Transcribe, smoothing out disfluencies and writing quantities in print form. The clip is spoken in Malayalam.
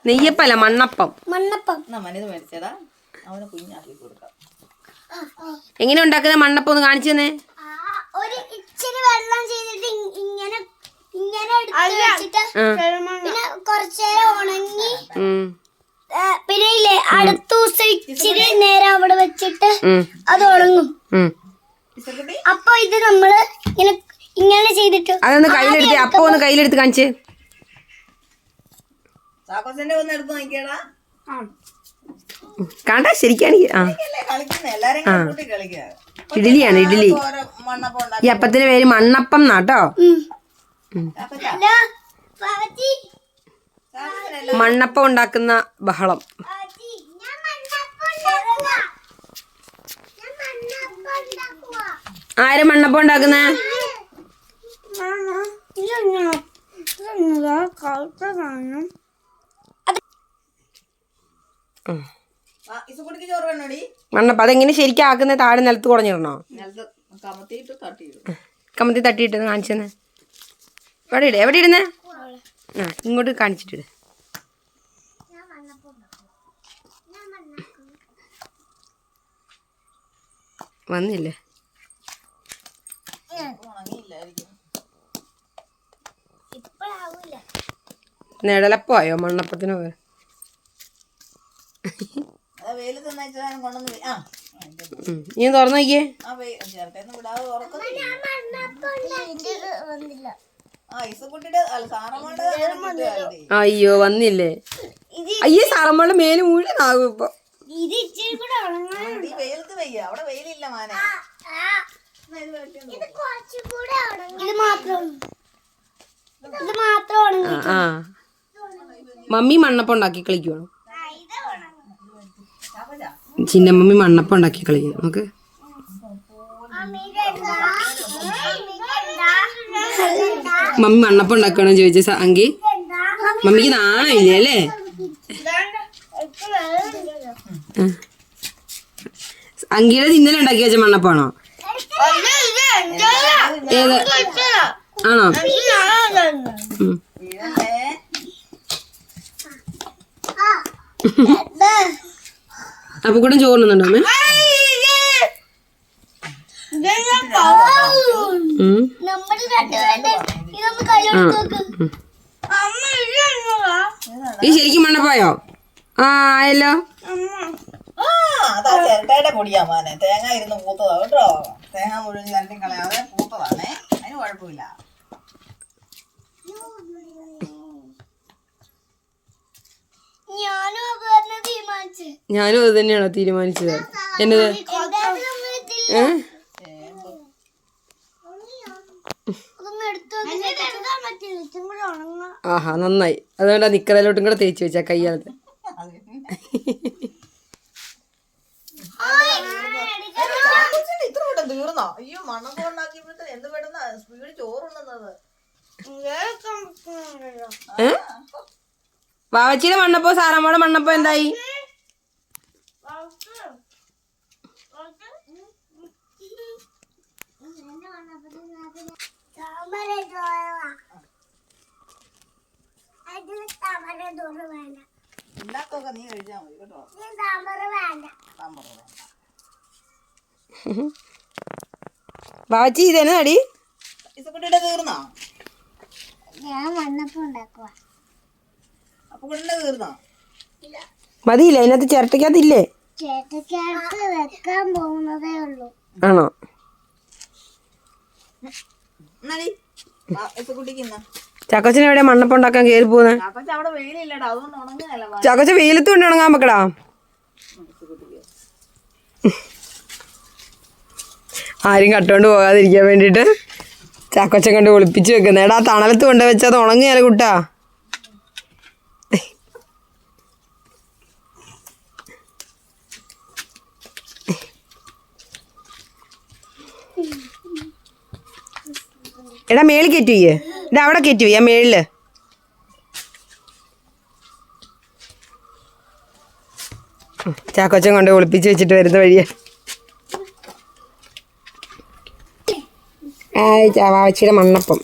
നെയ്യപ്പല്ല, മണ്ണപ്പം. എങ്ങനെ ഉണ്ടാക്കുന്ന മണ്ണപ്പം ഒന്ന് കാണിച്ചു തന്നെ. ഒരു ഇച്ചിരി വെള്ളം ചെയ്തിട്ട് ഇങ്ങനെ പിന്നെ കുറച്ചേരം ഉണങ്ങി പിന്നെ ഇല്ലേ അടുത്ത ദിവസം ഇച്ചിരി നേരം അവിടെ വെച്ചിട്ട് അത് ഉണങ്ങും. അപ്പൊ ഇത് നമ്മള് ഇങ്ങനെ ചെയ്തിട്ട് അതൊന്ന് കയ്യിലെടുത്ത് അപ്പൊ ഒന്ന് കയ്യിലെടുത്ത് കാണിച്ചേ. കണ്ടാ ശരിക്കാണെങ്കിൽ ഇഡ്ഡലിയാണ്, ഇഡ്ഡലി. ഈ അപ്പത്തിന്റെ പേര് മണ്ണപ്പം എന്നാട്ടോ. മണ്ണപ്പം ഉണ്ടാക്കുന്ന ബഹളം. ആര് മണ്ണപ്പം ഉണ്ടാക്കുന്നേ? മണ്ണപ്പം അതെങ്ങനെ ശരിക്കും ആക്കുന്നത്? താഴെ നിലത്ത് കുടഞ്ഞിടണോ? കമത്തി തട്ടിയിട്ട് കാണിച്ചെന്ന്. എവിടെ ഇട, എവിടെ ഇടുന്നേ? ഇങ്ങോട്ട് കാണിച്ചിട്ടിട്. വന്നില്ലേ? നിഴലപ്പമായോ മണ്ണപ്പത്തിന്? നീ തുറന്നു നോക്കിയേ. അയ്യോ വന്നില്ലേ? അയ്യോ സാറമ്മളുടെ മേല് മുഴുവനാകും ഇപ്പൊ. മമ്മി മണ്ണപ്പം ഉണ്ടാക്കി കളിക്കുവാണോ? ചിന്നമ്മി മണ്ണപ്പം ഉണ്ടാക്കി കളിക്കണം. നമുക്ക് മമ്മി മണ്ണപ്പം ഉണ്ടാക്കണോ ചോദിച്ച അങ്കി. മമ്മിക്ക് നാണമില്ലേ അല്ലേ? അങ്കിയുടെ ഇന്നലെ ഉണ്ടാക്കി വെച്ച മണ്ണപ്പാണോ? ഏത് ആണോ? അപ്പൊ കൂടെ ചോറുന്നുണ്ടോ അമ്മ? ഈ ശരിക്കും മണ്ണപ്പായോ? ആയല്ലോ. ചിരട്ടയുടെ പൊടിയാ മോനെ. തേങ്ങ ഇരുന്ന് പൂത്തതാ കേട്ടോ. തേങ്ങ മുഴുവൻ ചിരട്ടി കളയാതെ പൂത്തതാണേ. അതിന് കുഴപ്പമില്ല. ഞാനും അത് തന്നെയാണോ തീരുമാനിച്ചത്? എന്നത്? ആഹാ നന്നായി. അതുകൊണ്ടാ നിക്കറയിലോട്ടും കൂടെ തേച്ച് വെച്ചാ കയ്യാലത്ത്. തീർന്നോ? അയ്യോ മണ്ണപ്പം ഉണ്ടാക്കിയപ്പോഴത്തെ എന്ത് പെട്ടെന്ന് സ്പീഡ് ചോറുണ്ടെന്നത്. വാവച്ചിയുടെ മണ്ണപ്പോ സാറമ്മയുടെ മണ്ണപ്പോ എന്തായി? നീ കഴിച്ചാൽ മതി കേട്ടോ. വാവച്ചി ഇതന്നെ അടി ഇസക്കുട്ടിയുടെ തീർന്നോ? ഞാൻ മണ്ണപ്പം ഉണ്ടാക്കുക. അപ്പൊ കുട്ടിയുടെ തീർന്നോ? മതിയില്ല, അതിനകത്ത് ചിരട്ടക്കകത്തില്ലേ? ചേട്ടക്കകത്ത് വെക്കാൻ പോകുന്നതേ ഉള്ളൂ. ആണോ? ചാക്കോച്ചന് എവിടെ മണ്ണപ്പം ഉണ്ടാക്കാൻ കയറി പോകുന്നേ? ചാക്കോച്ച വെയിലത്ത് കൊണ്ട് ഉണങ്ങാൻ വെക്കടാ. ആരും കട്ടോണ്ട് പോകാതിരിക്കാൻ വേണ്ടിട്ട് ചാക്കോച്ചൻ കൊണ്ട് ഒളിപ്പിച്ച് വെക്കുന്ന. എടാ തണലത്ത് കൊണ്ട് വെച്ചത് ഉണങ്ങിയാലോ കുട്ടാ. എടാ മേളിൽ കയറ്റുവയ്യേ. എടാ അവിടെ കയറ്റുവയ്യ മേളില്. ചാക്കോച്ചൻ കൊണ്ട് ഒളിപ്പിച്ച് വെച്ചിട്ട് വരുന്ന വഴിയാ. വാവച്ചിയുടെ മണ്ണപ്പം.